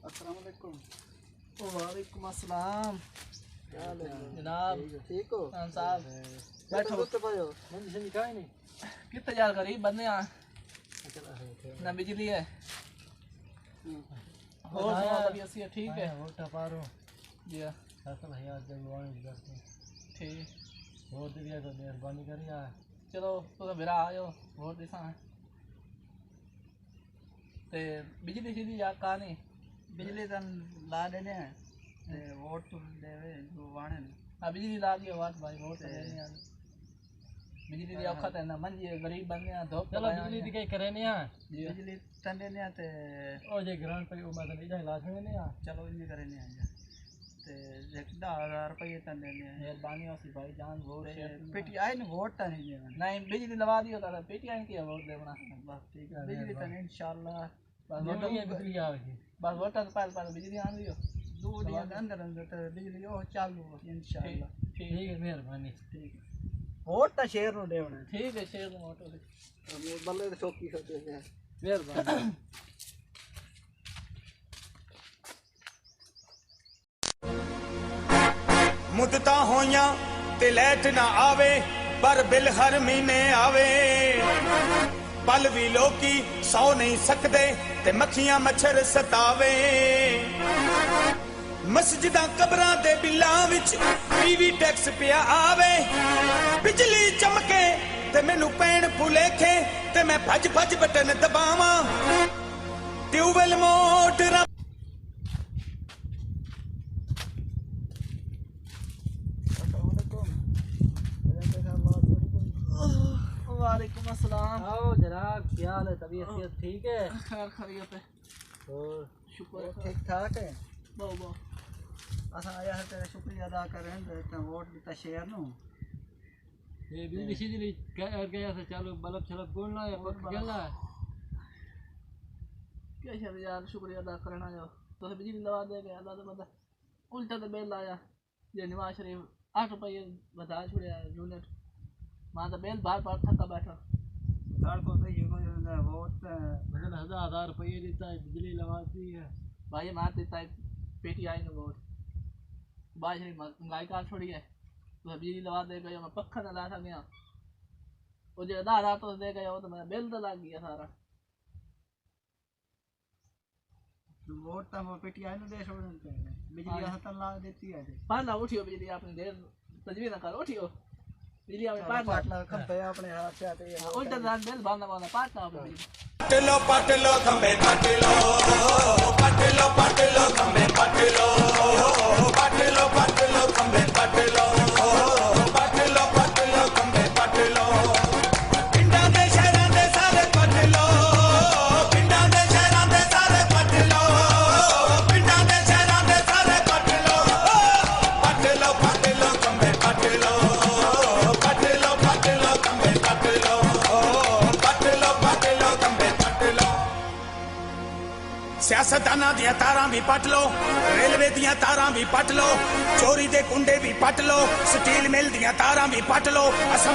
السلام علیکم۔ وعلیکم السلام جناب ٹھیک ہو صاحب بیٹھو کتنے یار غریب بندے ہیں نہ بجلی ہے اور طبیعت سی ہے ٹھیک ہے جی ٹھیک مہربانی کری چلو تو میرا آئے ووٹ دیساں تے بجلی شجلی یا کہانی بجلی تن لا دینے ہیں ووٹ تو دے جو وانے ہاں بجلی لا دیو ووٹ بھائی ووٹ تو دینے ہیں بجلی دی اوقات ہے نا منجی غریب بندے ہیں دھوپ چلو بجلی دی کئی کرے نہیں ہیں بجلی تن دینے ہیں تے او جے گران پہ او مدن ایجا علاج میں نہیں ہیں چلو انجی کرے نہیں ہیں تے 10,000 روپے تن دینے ہیں مہربانی ہوسی بھائی جان ووٹ پی ٹی آئی نے ووٹ تن نہیں دینا نہیں بجلی لوا دیو تا P T I key vote دینا بس ٹھیک ہے بجلی تن انشاءاللہ بس بجلی آوے گی بس ووٹ تو پہلے بجلی آن دیو 2 دن اندر اندر تے بجلی او چالو انشاءاللہ ٹھیک ہے مہربانی ٹھیک ہے ووٹ تا شہر نو دیونا ٹھیک ہے شیر نو ووٹ بلے چوکی ہوتے ہیں مہربانی مدتاں ہویاں تے لیٹ نہ آوے پر بل ہر مہینے آوے پل بھی لوکی سو نہیں سکدے تے مکھیاں مچھر ستاوے مسجداں قبراں دے بلاں وچ ٹی وی ٹیکس پیا آوے بجلی چمکے تے مینوں پین پھلیکھے تے میں بھج بھج بٹن دباواں ٹیوبل موٹر وعلیکم السلام آؤ جناب کیا حال ہے طبیعت ٹھیک ہے خیر خیریت ہے اور شکر ٹھیک ٹھاک ہے بہو بہو اساں آیا ہے تیرا شکریہ ادا کر رہے ہیں تے ووٹ دیتا شہر نو یہ بجلی شجلی گیا سے چالو بلب چھلب بولنا یا پک گلا کیا شر یار شکریہ ادا کرنا جو تو بجلی لوا دے گیا اللہ دا الٹا تے بل آیا یہ نواز شریف 8 روپے بتا چھڑیا یونٹ ماں تو بیل بار بار تھکا بیٹھا سال کو تو یہ ووٹ مثلا 1000 روپے دیتا ہے بجلی لواتی ہے بھائی مار دیتا ہے پی ٹی آئی نے ووٹ بھائی شریف مہنگائی کار چھوڑی ہے تو بجلی لوا دے گیا میں پکھا نہ لا سکیا وہ جو 10,000 تو دے گیا وہ تو میرا بل تو لگ گیا سارا vote to P T I نے دے چھوڑنے بجلی ہاتھ لا دیتی ہے پہلا اٹھیو بجلی اپنی دیر تجویز نہ کر اٹھیو بجلی اپنے پاٹلا کھمبے اپنے ہاتھ سے آتے ہیں الٹا دان بل بھرنا پڑنا پاٹنا اپنی بجلی پٹلو کھمبے پٹلو کھمبے پٹلو کھمبے پٹلو کھمبے پٹلو پنڈاں دے شہراں دے سارے پٹلو پنڈاں دے شہراں دے سارے پٹلو پنڈاں دے شہراں دے سارے پٹلو کھمبے پٹلو کھمبے پٹلو کھمبے پٹلو سیاستداناں دیاں تاراں بھی پٹ لو ریلوے دیاں تاراں بھی پٹ لو چوری دے کنڈے بھی پٹ لو سٹیل مل دیاں تاراں بھی پٹ لو